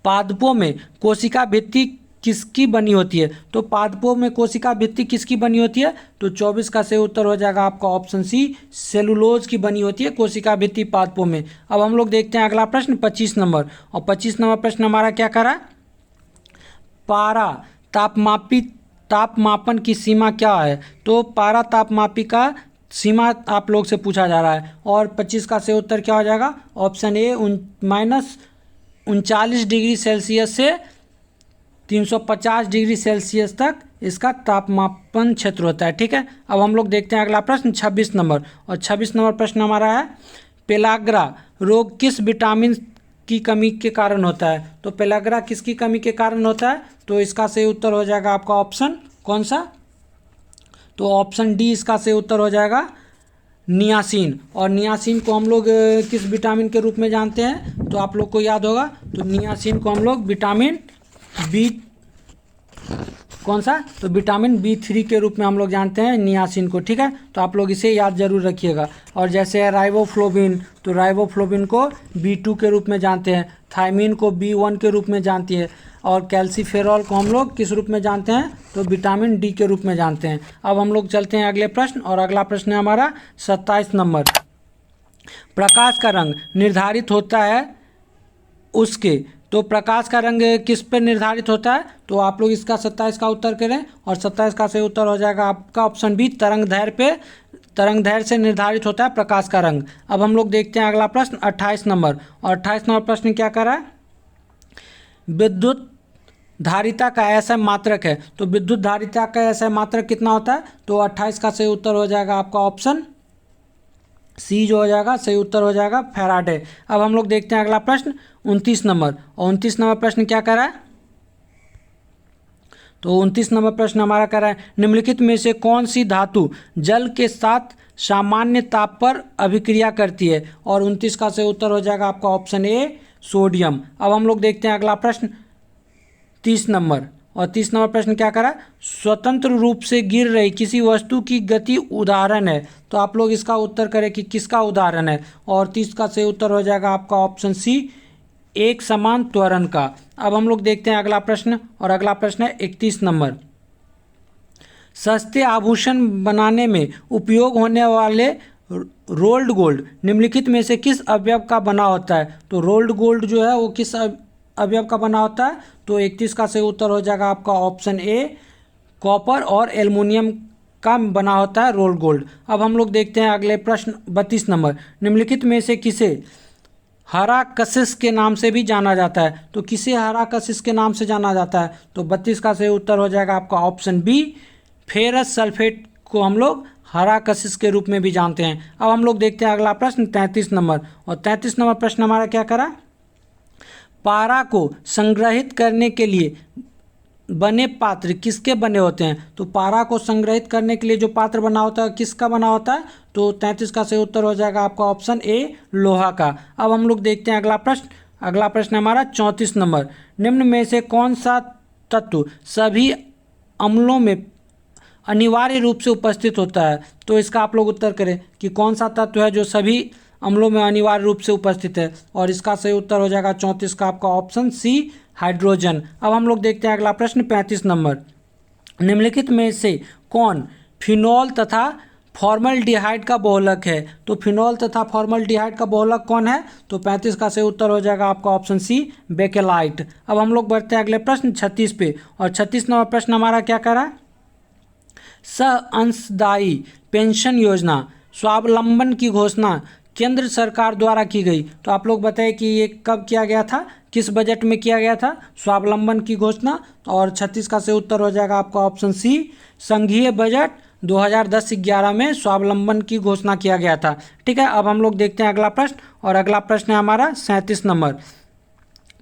पादपों में कोशिका भित्ति किसकी बनी होती है। तो पादपों में कोशिका भित्ति किसकी बनी होती है, तो 24 का सही उत्तर हो जाएगा आपका ऑप्शन सी, सेलुलोज की बनी होती है कोशिका भित्ति पादपों में। अब हम लोग देखते हैं अगला प्रश्न 25 नंबर। और 25 नंबर प्रश्न हमारा क्या करा, पारा तापमापन की सीमा क्या है। तो पारा तापमापी का सीमा आप लोग से पूछा जा रहा है। और 25 का सही उत्तर क्या हो जाएगा, ऑप्शन ए, -39 डिग्री सेल्सियस से 350 डिग्री सेल्सियस तक इसका तापमापन क्षेत्र होता है। ठीक है, अब हम लोग देखते हैं अगला प्रश्न 26 नंबर। और 26 नंबर प्रश्न हमारा है, पेलाग्रा रोग किस विटामिन की कमी के कारण होता है। तो पेलाग्रा किसकी कमी के कारण होता है, तो इसका सही उत्तर हो जाएगा आपका ऑप्शन कौन सा, तो ऑप्शन डी इसका सही उत्तर हो जाएगा, नियासिन। और नियासिन को हम लोग किस विटामिन के रूप में जानते हैं, तो आप लोग को याद होगा, तो नियासिन को हम लोग विटामिन बी कौन सा, तो विटामिन B3 के रूप में हम लोग जानते हैं नियासिन को। ठीक है, तो आप लोग इसे याद जरूर रखिएगा। और जैसे है राइबोफ्लोविन, तो राइबोफ्लोविन को B2 के रूप में जानते हैं, थायमिन को B1 के रूप में जानती है, और कैल्सीफेरॉल को हम लोग किस रूप में जानते हैं, तो विटामिन डी के रूप में जानते हैं। अब हम लोग चलते हैं अगले प्रश्न। और अगला प्रश्न है हमारा 27 नंबर, प्रकाश का रंग निर्धारित होता है उसके। तो प्रकाश का रंग किस पर निर्धारित होता है, तो आप लोग इसका 27 का उत्तर करें। और 27 का सही उत्तर हो जाएगा आपका ऑप्शन बी, तरंगदैर्घ्य पे, तरंगदैर्घ्य से निर्धारित होता है प्रकाश का रंग। अब हम लोग देखते हैं अगला प्रश्न 28 नंबर। और 28 नंबर प्रश्न क्या कर रहा है, विद्युत धारिता का ऐसा मात्रक है। तो विद्युत धारिता का ऐसा मात्रक कितना होता है, तो 28 का सही उत्तर हो जाएगा आपका ऑप्शन सी जो हो जाएगा, सही उत्तर हो जाएगा फैराडे। अब हम लोग देखते हैं अगला प्रश्न 29 नंबर। और 29 नंबर प्रश्न क्या कर रहा है, तो 29 नंबर प्रश्न हमारा कर रहा है, निम्नलिखित में से कौन सी धातु जल के साथ सामान्य ताप पर अभिक्रिया करती है। और 29 का सही उत्तर हो जाएगा आपका ऑप्शन ए, सोडियम। अब हम लोग देखते हैं अगला प्रश्न 30 नंबर। और 30 नंबर प्रश्न क्या करा, स्वतंत्र रूप से गिर रही किसी वस्तु की गति उदाहरण है। तो आप लोग इसका उत्तर करें कि किसका उदाहरण है। और 30 का सही उत्तर हो जाएगा आपका ऑप्शन सी, एक समान त्वरण का। अब हम लोग देखते हैं अगला प्रश्न। और अगला प्रश्न है 31 नंबर, सस्ते आभूषण बनाने में उपयोग होने वाले रोल्ड गोल्ड निम्नलिखित में से किस अवयव का बना होता है। तो रोल्ड गोल्ड जो है वो किस अवयव का बना होता है, तो 31 का सही उत्तर हो जाएगा आपका ऑप्शन ए, कॉपर और एल्युमिनियम का बना होता है रोल गोल्ड। अब हम लोग देखते हैं अगले प्रश्न 32 नंबर, निम्नलिखित में से किसे हरा कशिश के नाम से भी जाना जाता है? तो किसे हरा कशिश के नाम से जाना जाता है? तो 32 का सही उत्तर हो जाएगा आपका ऑप्शन बी, फेरस सल्फेट को हम लोग हरा कशिश के रूप में भी जानते हैं। अब हम लोग देखते हैं अगला प्रश्न 33 नंबर, और 33 नंबर प्रश्न हमारा क्या करा, पारा को संग्रहित करने के लिए बने पात्र किसके बने होते हैं? तो पारा को संग्रहित करने के लिए जो पात्र बना होता है किसका बना होता है? तो 33 का सही उत्तर हो जाएगा आपका ऑप्शन ए, लोहा का। अब हम लोग देखते हैं अगला प्रश्न। अगला प्रश्न हमारा 34 नंबर, निम्न में से कौन सा तत्व सभी अम्लों में अनिवार्य रूप से उपस्थित होता है? तो इसका आप लोग उत्तर करें कि कौन सा तत्व है जो सभी अम्लों में अनिवार्य रूप से उपस्थित है, और इसका सही उत्तर हो जाएगा 34 का आपका ऑप्शन सी, हाइड्रोजन। अब हम लोग देखते हैं अगला प्रश्न 35 नंबर, निम्नलिखित में से कौन फिनॉल तथा फॉर्मल्डिहाइड का बहुलक है? तो फिनॉल तथा फॉर्मल्डिहाइड का बहुलक कौन है? तो 35 का सही उत्तर हो जाएगा आपका ऑप्शन सी, बेकेलाइट। अब हम लोग बढ़ते हैं अगले प्रश्न 36 पे, और 36 नंबर प्रश्न हमारा क्या करा, अंशदायी पेंशन योजना स्वावलंबन की घोषणा केंद्र सरकार द्वारा की गई। तो आप लोग बताइए कि ये कब किया गया था, किस बजट में किया गया था स्वावलंबन की घोषणा? और 36 का सही उत्तर हो जाएगा आपका ऑप्शन सी, संघीय बजट 2010-11 में स्वावलंबन की घोषणा किया गया था। ठीक है, अब हम लोग देखते हैं अगला प्रश्न, और अगला प्रश्न है हमारा 37 नंबर,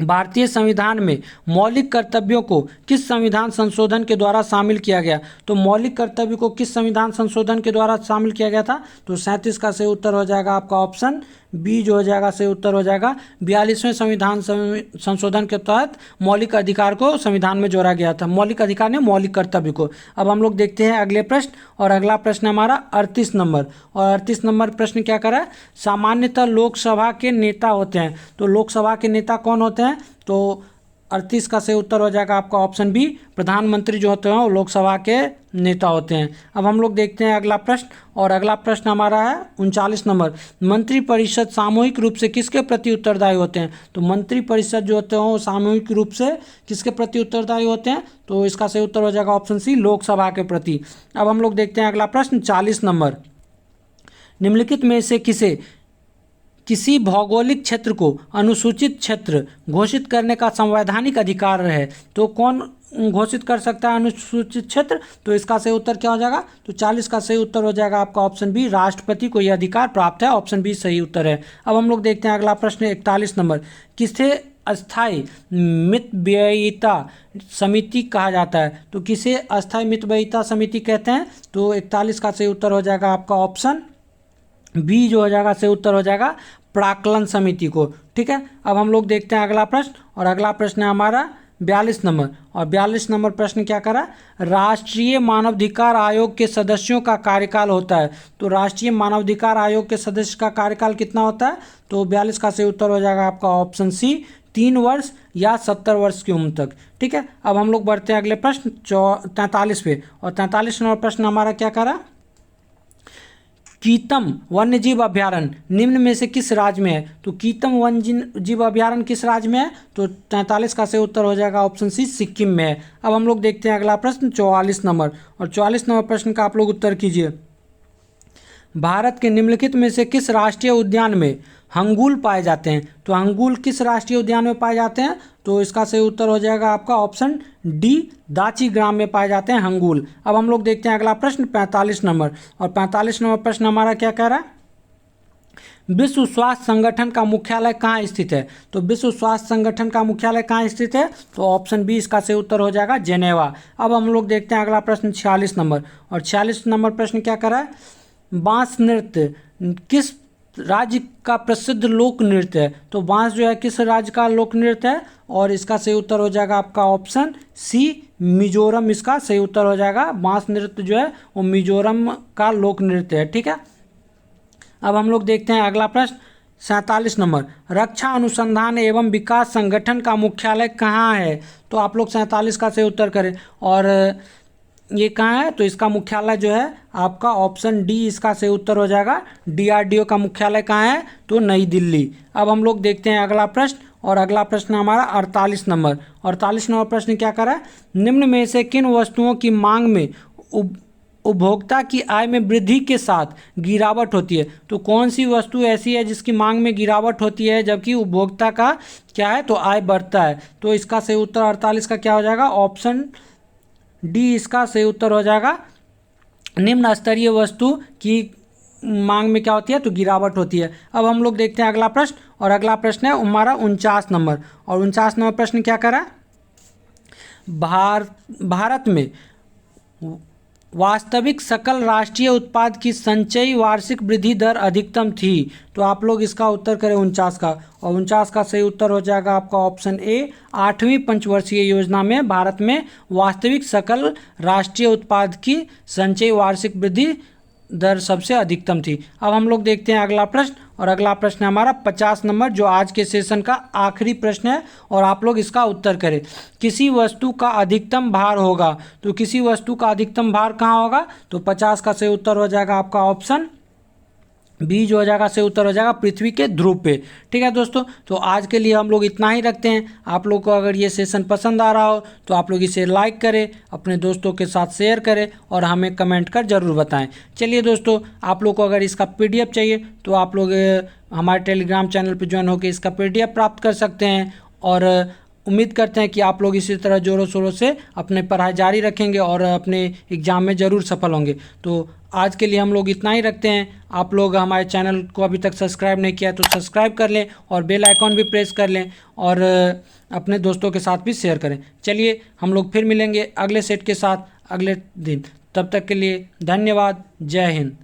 भारतीय संविधान में मौलिक कर्तव्यों को किस संविधान संशोधन के द्वारा शामिल किया गया? तो मौलिक कर्तव्य को किस संविधान संशोधन के द्वारा शामिल किया गया था? तो 37 का सही उत्तर हो जाएगा आपका ऑप्शन बी, जो हो जाएगा सही उत्तर हो जाएगा 42वें संविधान संशोधन के तहत मौलिक अधिकार को संविधान में जोड़ा गया था, मौलिक अधिकार ने मौलिक कर्तव्य को। अब हम लोग देखते हैं अगले प्रश्न, और अगला प्रश्न हमारा 38 नंबर, और 38 नंबर प्रश्न क्या करा है, सामान्यतः लोकसभा के नेता होते हैं। तो लोकसभा के नेता कौन होते हैं? तो 38 का सही उत्तर हो जाएगा आपका ऑप्शन बी, प्रधानमंत्री जो होते हैं वो लोकसभा के नेता होते हैं। अब हम लोग देखते हैं अगला प्रश्न, और अगला प्रश्न हमारा है 39 नंबर, मंत्रिपरिषद सामूहिक रूप से किसके प्रति उत्तरदायी होते हैं? तो मंत्रिपरिषद जो होते हैं वो सामूहिक रूप से किसके प्रति उत्तरदायी होते हैं? तो इसका सही उत्तर हो जाएगा ऑप्शन सी, लोकसभा के प्रति। अब हम लोग देखते हैं अगला प्रश्न 40 नंबर, निम्नलिखित में से किसी भौगोलिक क्षेत्र को अनुसूचित क्षेत्र घोषित करने का संवैधानिक अधिकार है? तो कौन घोषित कर सकता है अनुसूचित क्षेत्र? तो इसका सही उत्तर क्या हो जाएगा? तो 40 का सही उत्तर हो जाएगा आपका ऑप्शन बी, राष्ट्रपति को यह अधिकार प्राप्त है। ऑप्शन बी सही उत्तर है। अब हम लोग देखते हैं अगला प्रश्न 41 नंबर, किसे अस्थायी मितव्ययिता समिति कहा जाता है? तो किसे अस्थायी मितव्ययिता समिति कहते हैं? तो 41 का सही उत्तर हो जाएगा आपका ऑप्शन बी, जो हो जाएगा सही उत्तर हो जाएगा प्राक्कलन समिति को। ठीक है, अब हम लोग देखते हैं अगला प्रश्न, और अगला प्रश्न है हमारा 42 नंबर, और 42 नंबर प्रश्न क्या करा, राष्ट्रीय मानवाधिकार आयोग के सदस्यों का कार्यकाल होता है। तो राष्ट्रीय मानवाधिकार आयोग के सदस्य का कार्यकाल कितना होता है? तो 42 का सही उत्तर हो जाएगा आपका ऑप्शन सी, 3 वर्ष या 70 वर्ष की उम्र तक। ठीक है, अब हम लोग बढ़ते हैं अगले प्रश्न 43 पे, और 43 नंबर प्रश्न हमारा क्या करा, कीतम वन्यजीव अभ्यारण्य निम्न में से किस राज्य में है? तो कीतम वन्यजीव अभ्यारण्य किस राज्य में है? तो 43 का सही उत्तर हो जाएगा ऑप्शन सी, सिक्किम में है। अब हम लोग देखते हैं अगला प्रश्न 44 नंबर, और 44 नंबर प्रश्न का आप लोग उत्तर कीजिए, भारत के निम्नलिखित में से किस राष्ट्रीय उद्यान में हंगूल पाए जाते हैं? तो हंगूल किस राष्ट्रीय उद्यान में पाए जाते हैं? तो इसका सही उत्तर हो जाएगा आपका ऑप्शन डी, दाची ग्राम में पाए जाते हैं हंगूल। अब हम लोग देखते हैं अगला प्रश्न 45 नंबर, और 45 नंबर प्रश्न हमारा क्या कह रहा है, विश्व स्वास्थ्य संगठन का मुख्यालय कहाँ स्थित है? तो विश्व स्वास्थ्य संगठन का मुख्यालय कहाँ स्थित है? तो ऑप्शन बी इसका सही उत्तर हो जाएगा जेनेवा। अब हम लोग देखते हैं अगला प्रश्न 46 नंबर, और 46 नंबर प्रश्न क्या कर रहा है, बांस नृत्य किस राज्य का प्रसिद्ध लोक नृत्य है? तो बांस जो है किस राज्य का लोक नृत्य है? और इसका सही उत्तर हो जाएगा आपका ऑप्शन सी, मिजोरम इसका सही उत्तर हो जाएगा। बांस नृत्य जो है वो मिजोरम का लोक नृत्य है। ठीक है, अब हम लोग देखते हैं अगला प्रश्न 47 नंबर, रक्षा अनुसंधान एवं विकास संगठन का मुख्यालय कहाँ है? तो आप लोग 47 का सही उत्तर करें, और ये कहाँ है? तो इसका मुख्यालय जो है आपका ऑप्शन डी इसका सही उत्तर हो जाएगा, DRDO का मुख्यालय कहाँ है? तो नई दिल्ली। अब हम लोग देखते हैं अगला प्रश्न, और अगला प्रश्न हमारा 48 नंबर, 48 नंबर प्रश्न क्या कर रहा है, निम्न में से किन वस्तुओं की मांग में उपभोक्ता की आय में वृद्धि के साथ गिरावट होती है। तो कौन सी वस्तु ऐसी है जिसकी मांग में गिरावट होती है जबकि उपभोक्ता का क्या है, तो आय बढ़ता है। तो इसका सही उत्तर 48 का क्या हो जाएगा, ऑप्शन डी इसका सही उत्तर हो जाएगा। निम्न स्तरीय वस्तु की मांग में क्या होती है, तो गिरावट होती है। अब हम लोग देखते हैं अगला प्रश्न, और अगला प्रश्न है हमारा 49 नंबर। और 49 नंबर प्रश्न क्या करा, भारत में वास्तविक सकल राष्ट्रीय उत्पाद की संचयी वार्षिक वृद्धि दर अधिकतम थी। तो आप लोग इसका उत्तर करें 49 का, और 49 का सही उत्तर हो जाएगा आपका ऑप्शन ए। 8वीं पंचवर्षीय योजना में भारत में वास्तविक सकल राष्ट्रीय उत्पाद की संचयी वार्षिक वृद्धि दर सबसे अधिकतम थी। अब हम लोग देखते हैं अगला प्रश्न, और अगला प्रश्न है हमारा 50 नंबर, जो आज के सेशन का आखिरी प्रश्न है, और आप लोग इसका उत्तर करें। किसी वस्तु का अधिकतम भार होगा, तो किसी वस्तु का अधिकतम भार कहाँ होगा, तो 50 का सही उत्तर हो जाएगा आपका ऑप्शन बी जो हो जाएगा सही उत्तर हो जाएगा पृथ्वी के ध्रुव पे। ठीक है दोस्तों, तो आज के लिए हम लोग इतना ही रखते हैं। आप लोग को अगर ये सेशन पसंद आ रहा हो तो आप लोग इसे लाइक करें, अपने दोस्तों के साथ शेयर करें, और हमें कमेंट कर ज़रूर बताएं। चलिए दोस्तों, आप लोग को अगर इसका PDF चाहिए तो आप लोग हमारे टेलीग्राम चैनल पर ज्वाइन होकर इसका PDF प्राप्त कर सकते हैं। और उम्मीद करते हैं कि आप लोग इसी तरह ज़ोरों शोरों से अपने पढ़ाई जारी रखेंगे और अपने एग्ज़ाम में ज़रूर सफल होंगे। तो आज के लिए हम लोग इतना ही रखते हैं। आप लोग हमारे चैनल को अभी तक सब्सक्राइब नहीं किया तो सब्सक्राइब कर लें, और बेल आइकॉन भी प्रेस कर लें, और अपने दोस्तों के साथ भी शेयर करें। चलिए, हम लोग फिर मिलेंगे अगले सेट के साथ अगले दिन। तब तक के लिए धन्यवाद। जय हिंद।